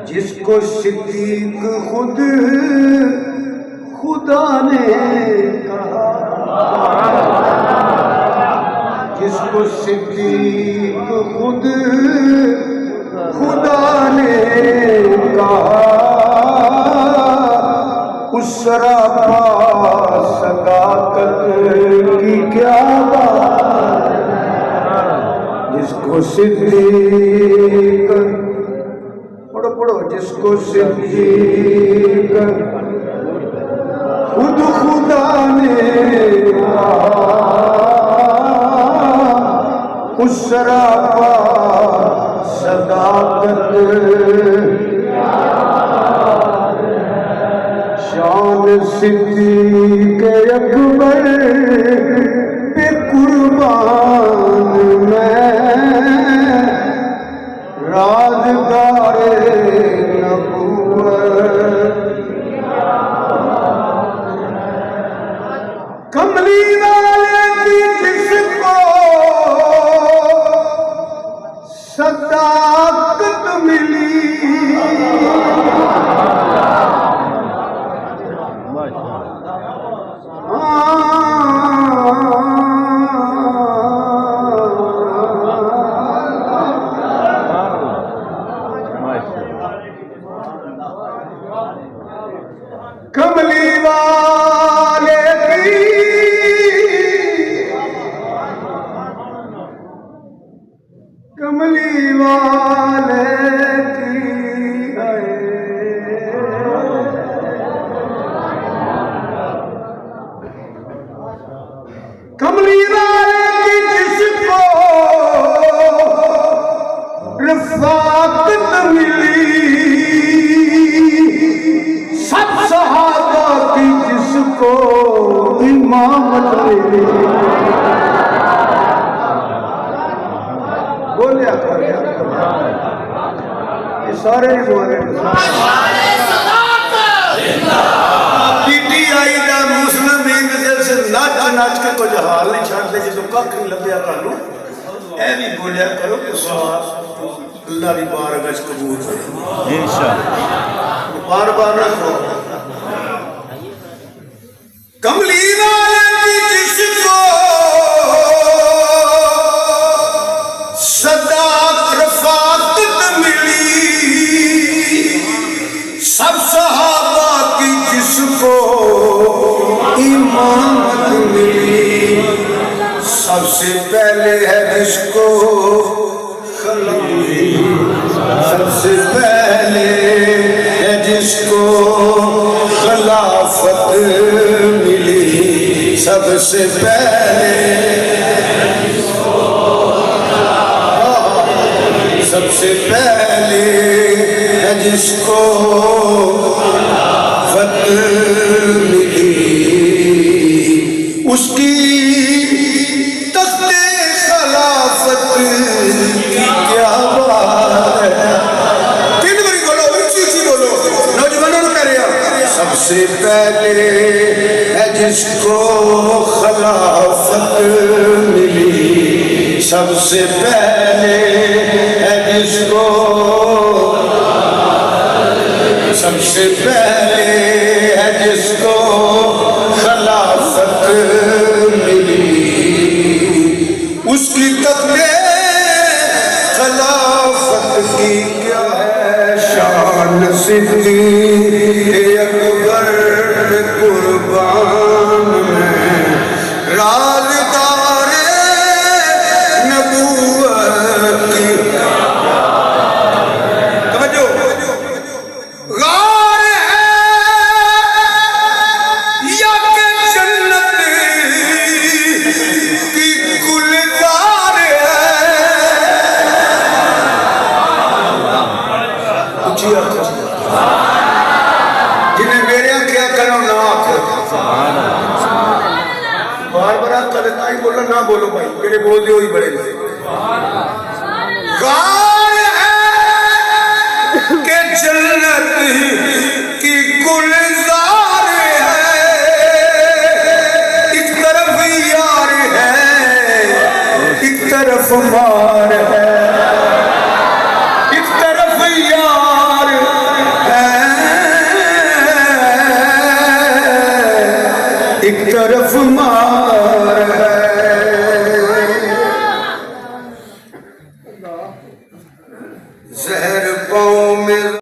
جس کو صدیق خود خدا نے کہا، جس کو صدیق خود خدا نے کہا، اس سراپا صداقت کی کیا بات، جس کو صدیق پڑھو جس کو صدیق خود خدا نے کہا، اس سراپا صداقت شان صدیق اکبر پہ قربان میں، رازدار نبوت کملی والے کی جس کو صداقت ملی، کملی والے کی کملی والے کی کملی والے کی جس کو رفاقت ملی، سب صحابہ کی جس کو امامت ملی، بولیا کریا یہ سارے نہیں بولے پی ٹی آئی دا مسلم انگزل سے ناچ ناچ کے کچھ حال نہیں چھاڑتے جسو کاک نہیں لبیا کرو، اے بھی بولیا کرو کہ سوال اللہ بھی بارگاہ قبول کرے انشاءاللہ، بار بار نہ کرو۔ کملی والے کی جس کو صداقت رفاقت ملی، سب صحابہ کی جس کو امامت ملی، سب سے پہلے ہے جس کو سب سے پہلے ہے جس کو خلافت ملی، سب سے پہلے سب سے پہلے ہے جس کو خلافت ملی، اس کی تخت خلافت کی کیا بات ہے، تین باری بولو اونچی اونچی بولو نوجوانوں کہہ رہے ہیں، سب سے پہلے ہے جس کو خلافت ملی، سب سے پہلے ہے جس کو سب سے پہلے ہے جس کو خلافت ملی، اس کی تخت خلافت کی کیا ہے شان، صدیق اکبر قربان میں، رازدار نبوت کی توجہ، غار ہے یا کہ جنت کی گلزار ہے، جنہیں میرے کیا کرو نہ آکھو، بار بار کل نہیں بولو نہ بولو بھائی، میرے بول دے ہوئی بڑے لئے، غار ہے کہ جنت کی گلزار ہے، ایک طرف یار ہے ایک طرف مار ہے، ایک طرف یار ہے، ایک طرف مار